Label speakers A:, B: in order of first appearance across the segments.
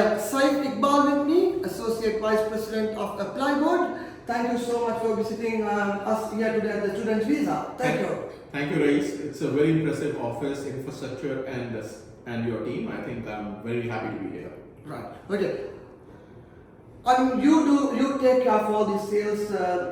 A: Saif Iqbal with me, Associate Vice President of ApplyBoard. Thank you so much for visiting us here today at the Students Visa. Thank you.
B: Thank you, Rais. It's a very impressive office, infrastructure, and your team. I think I'm very happy to be here.
A: Right. Okay. You take care of all these sales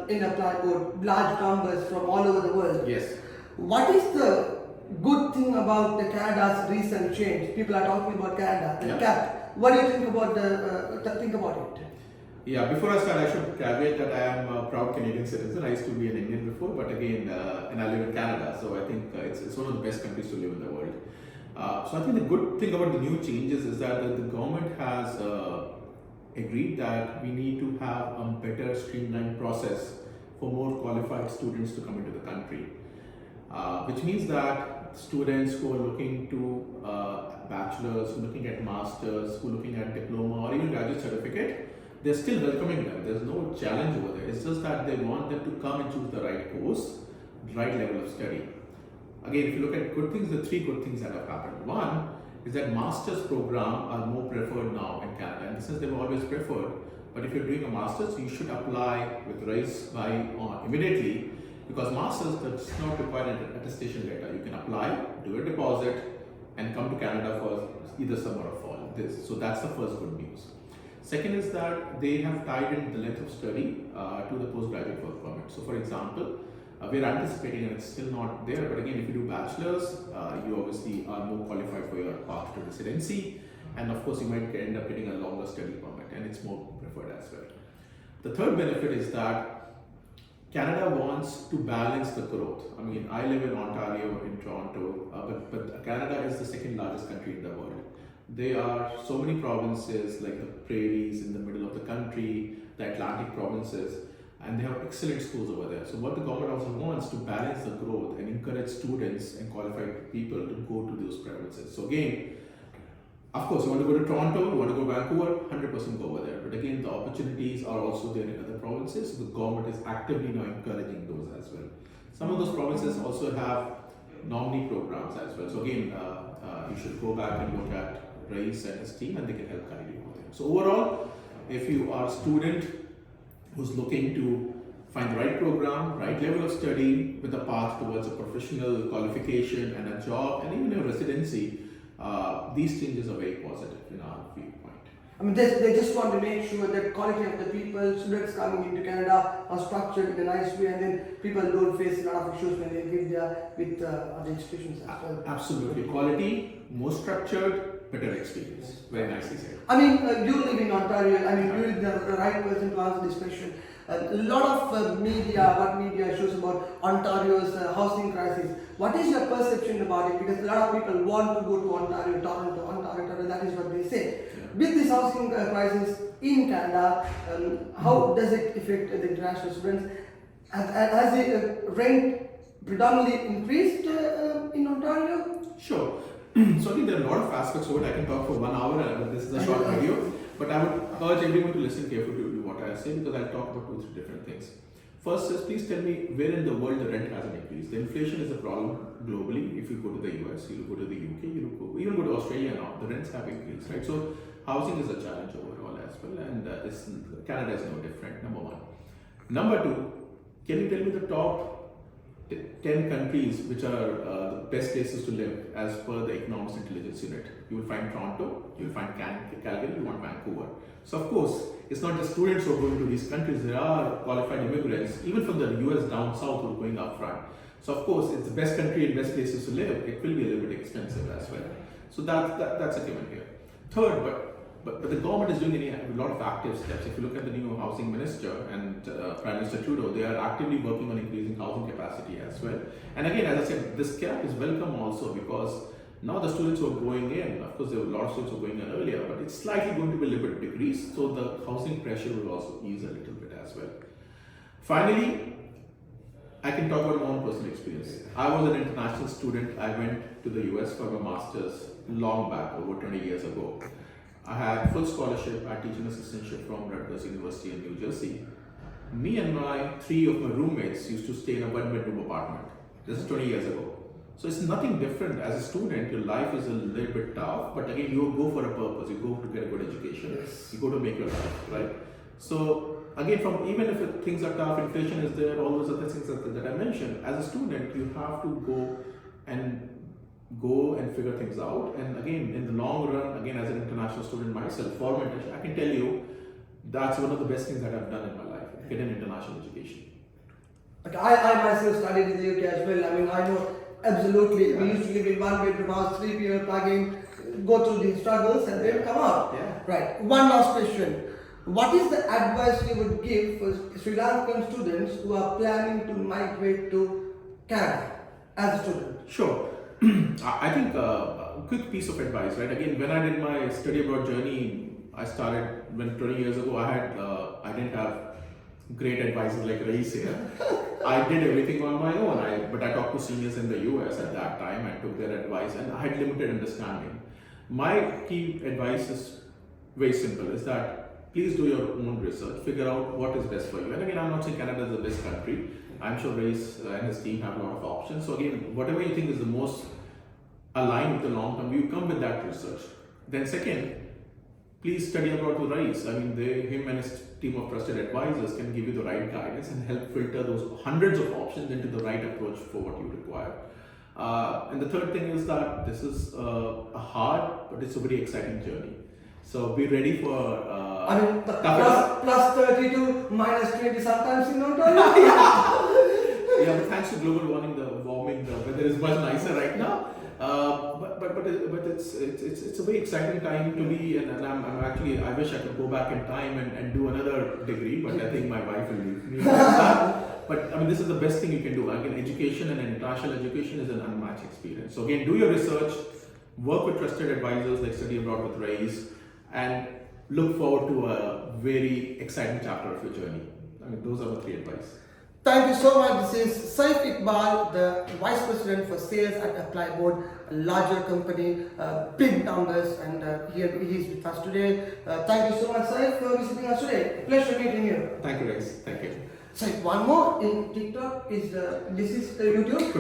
A: in ApplyBoard, large numbers from all over the world.
B: Yes.
A: What is the good thing about the Canada's recent change? People are talking about Canada, the cap. What do you think about it?
B: Yeah, before I start, I should caveat that I am a proud Canadian citizen. I used to be an Indian before, but again, and I live in Canada, so I think it's one of the best countries to live in the world. So I think the good thing about the new changes is that the government has agreed that we need to have a better streamlined process for more qualified students to come into the country, which means that students who are looking to bachelor's, who are looking at master's, who are looking at diploma or even graduate certificate, they're still welcoming them. There's no challenge over there. It's just that they want them to come and choose the right course, the right level of study. Again, if you look at good things, the three good things that have happened. One is that master's program are more preferred now in Canada. In the sense they were always preferred, but if you're doing a master's, you should apply with RISE immediately, because master's does not require an attestation letter. You can apply, do a deposit, and come to Canada for either summer or fall. So that's the first good news. Second is that they have tied in the length of study to the postgraduate work permit. So for example, we're anticipating, and it's still not there, but again, if you do bachelor's, you obviously are more qualified for your path to residency, and of course you might end up getting a longer study permit, and it's more preferred as well. The third benefit is that Canada wants to balance the growth. I mean, I live in Ontario, in Toronto, but Canada is the second largest country in the world. There are so many provinces like the prairies in the middle of the country, the Atlantic provinces, and they have excellent schools over there. So what the government also wants to balance the growth and encourage students and qualified people to go to those provinces. So again, of course, you want to go to Toronto, you want to go to Vancouver, 100% go over there. But again, the opportunities are also there in other provinces. So the government is actively now encouraging those as well. Some of those provinces also have nominee programs as well. So again, you should go back and look at Rais and his team, and they can help guide you with them. So overall, if you are a student who's looking to find the right program, right level of study with a path towards a professional qualification and a job and even a residency, these changes are very positive in our viewpoint.
A: I mean, they just want to make sure that quality of the people, students coming into Canada are structured in a nice way, and then people don't face a lot of issues when they live there with other institutions as well.
B: Absolutely. Quality, more structured, better experience. Very nicely said.
A: I mean, you live in Ontario. I mean, you're the right person to answer this question. A lot of media shows about Ontario's housing crisis. What is your perception about it? Because a lot of people want to go to Ontario, Toronto, that is what they say.
B: Yeah.
A: With this housing crisis in Canada, how does it affect the international students? Has the rent predominantly increased in Ontario?
B: Sure. So I think there are a lot of aspects of it. I can talk for 1 hour, but this is a short video. But I would urge everyone to listen carefully to what I say, because I'll talk about 2 or 3 different things. First is, please tell me where in the world the rent hasn't increased. The inflation is a problem globally. If you go to the US, you go to the UK, even go to Australia now, the rents have increased, right? So housing is a challenge overall as well, and Canada is no different, number one. Number two, can you tell me the top 10 countries which are the best places to live as per the Economics Intelligence Unit? You will find Toronto, you will find Calgary, you will find Vancouver. So of course, it's not just students who are going to these countries, there are qualified immigrants, even from the US down south, who are going up front. So of course, it's the best country and best places to live. It will be a little bit expensive as well. So that's a given here. Third, but the government is doing a lot of active steps. If you look at the new housing minister and Prime Minister Trudeau, they are actively working on increasing housing capacity as well. And again, as I said, this cap is welcome also, because now the students who are going in, of course there were a lot of students who were going in earlier, but it's slightly going to be a little bit decreased, so the housing pressure will also ease a little bit as well. Finally, I can talk about my own personal experience. I was an international student. I went to the US for my master's long back, over 20 years ago. I had full scholarship. I teach an assistantship from Rutgers University in New Jersey. Me and 3 of my roommates used to stay in a 1-bedroom apartment. This is 20 years ago. So it's nothing different. As a student, your life is a little bit tough, but again, you go for a purpose. You go to get a good education.
A: Yes.
B: You go to make your life, right? So again, from even if things are tough, inflation is there, all those other things that I mentioned. As a student, you have to go and figure things out. And again, in the long run, again, as an international student myself, for mentorship, I can tell you that's one of the best things that I've done in my life. Get an international education.
A: But I myself studied in the UK as well. I mean, I know absolutely. We used to live in one bedroom house, 3 people plug-in, go through the struggles and then come out.
B: Yeah.
A: Right. One last question. What is the advice you would give for Sri Lankan students who are planning to migrate to Canada as a student?
B: Sure. I think a quick piece of advice, right? Again, when I did my study abroad journey, I started when 20 years ago. I didn't have great advisors like Rais here. I did everything on my own. But I talked to seniors in the US at that time. I took their advice, and I had limited understanding. My key advice is very simple: is that please do your own research, figure out what is best for you. And again, I'm not saying Canada is the best country. I'm sure Rais and his team have a lot of options. So again, whatever you think is the most aligned with the long term, you come with that research. Then second, please study abroad with Rais. I mean, him and his team of trusted advisors can give you the right guidance and help filter those hundreds of options into the right approach for what you require. And the third thing is that this is a hard, but it's a very exciting journey. So be ready for.
A: I mean, the plus 30 to minus 20 sometimes in Ontario.
B: Yeah, but thanks to global warming, the weather is much nicer right now. But it's a very exciting time to be, and I'm actually, I wish I could go back in time and do another degree, but I think my wife will leave me. But I mean, this is the best thing you can do. Again, education and international education is an unmatched experience. So again, do your research, work with trusted advisors like Study Abroad with Rais, and look forward to a very exciting chapter of your journey. I mean, those are the 3 advice.
A: Thank you so much. This is Saif Iqbal, the Vice President for Sales at ApplyBoard, a larger company, big numbers, and here he is with us today. Thank you so much, Saif, for visiting us today. Pleasure meeting you.
B: Thank you, Rais. Thank you.
A: Saif, one more in TikTok is this is YouTube.